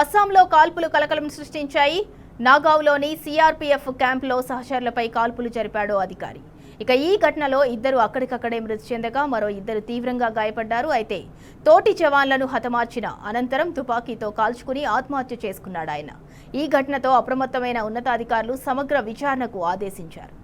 అస్సాంలో కాల్పులు కలకలం సృష్టించాయి. నాగావ్లోని సిఆర్పీఎఫ్ క్యాంపులో సహచరులపై కాల్పులు జరిపాడు అధికారి. ఇక ఈ ఘటనలో ఇద్దరు అక్కడికక్కడే మృతి చెందగా మరో ఇద్దరు తీవ్రంగా గాయపడ్డారు. అయితే తోటి జవాన్లను హతమార్చిన అనంతరం తుపాకీతో కాల్చుకుని ఆత్మహత్య చేసుకున్నాడు ఆయన. ఈ ఘటనతో అప్రమత్తమైన ఉన్నతాధికారులు సమగ్ర విచారణకు ఆదేశించారు.